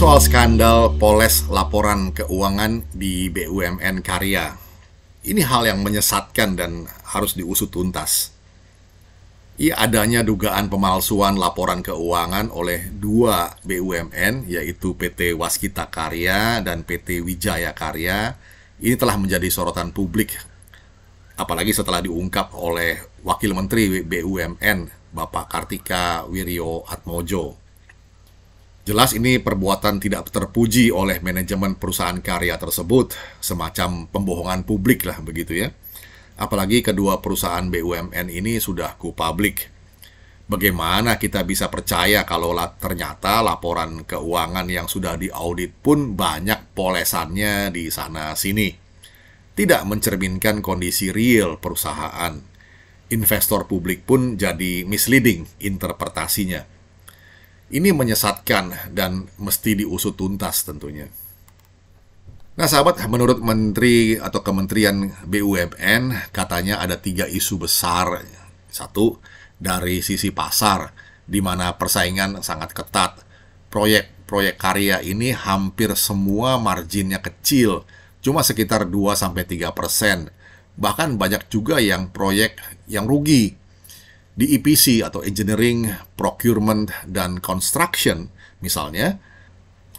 soal skandal poles laporan keuangan di BUMN Karya. Ini hal yang menyesatkan dan harus diusut tuntas. Adanya dugaan pemalsuan laporan keuangan oleh dua BUMN, yaitu PT Waskita Karya dan PT Wijaya Karya. Ini telah menjadi sorotan publik, apalagi setelah diungkap oleh Wakil Menteri BUMN, Bapak Kartika Wirjoatmojo. Jelas ini perbuatan tidak terpuji oleh manajemen perusahaan karya tersebut, semacam pembohongan publik lah begitu ya. Apalagi kedua perusahaan BUMN ini sudah go public. Bagaimana kita bisa percaya kalau ternyata laporan keuangan yang sudah diaudit pun banyak polesannya di sana-sini. Tidak mencerminkan kondisi real perusahaan. Investor publik pun jadi misleading interpretasinya. Ini menyesatkan dan mesti diusut tuntas tentunya. Nah sahabat, menurut Menteri atau Kementerian BUMN, katanya ada 3 isu besar. Satu, dari sisi pasar, di mana persaingan sangat ketat. Proyek karya ini hampir semua marginnya kecil, cuma sekitar 2-3%. Bahkan banyak juga yang proyek yang rugi. Di EPC atau Engineering, Procurement, dan Construction misalnya,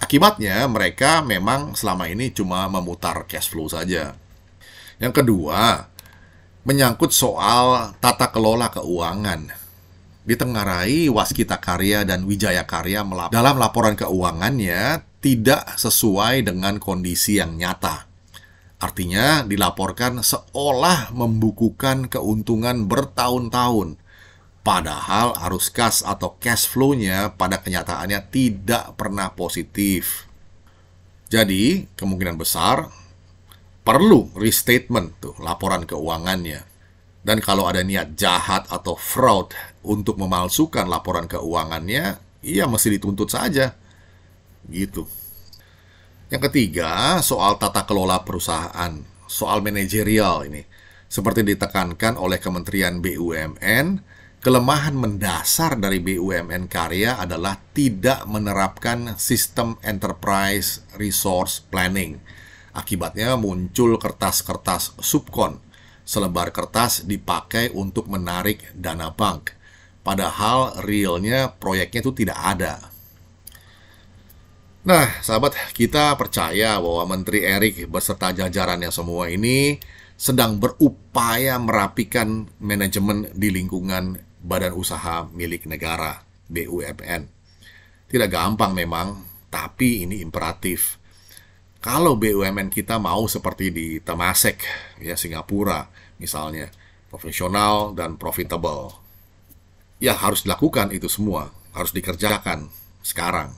akibatnya mereka memang selama ini cuma memutar cash flow saja. Yang kedua, menyangkut soal tata kelola keuangan. Ditengarai Waskita Karya dan Wijaya Karya dalam laporan keuangannya tidak sesuai dengan kondisi yang nyata. Artinya dilaporkan seolah membukukan keuntungan bertahun-tahun. Padahal arus kas atau cash flow-nya pada kenyataannya tidak pernah positif. Jadi, kemungkinan besar perlu restatement tuh laporan keuangannya. Dan kalau ada niat jahat atau fraud untuk memalsukan laporan keuangannya, mesti dituntut saja. Gitu. Yang ketiga, soal tata kelola perusahaan, soal manajerial ini. Seperti ditekankan oleh Kementerian BUMN, kelemahan mendasar dari BUMN Karya adalah tidak menerapkan sistem enterprise resource planning. Akibatnya muncul kertas-kertas subkon. Selebar kertas dipakai untuk menarik dana bank. Padahal realnya proyeknya itu tidak ada. Nah, sahabat, kita percaya bahwa Menteri Erik beserta jajarannya semua ini sedang berupaya merapikan manajemen di lingkungan badan usaha milik negara, BUMN. Tidak gampang memang, tapi ini imperatif. Kalau BUMN kita mau seperti di Temasek, Singapura misalnya, profesional dan profitable, harus dilakukan itu semua, harus dikerjakan sekarang.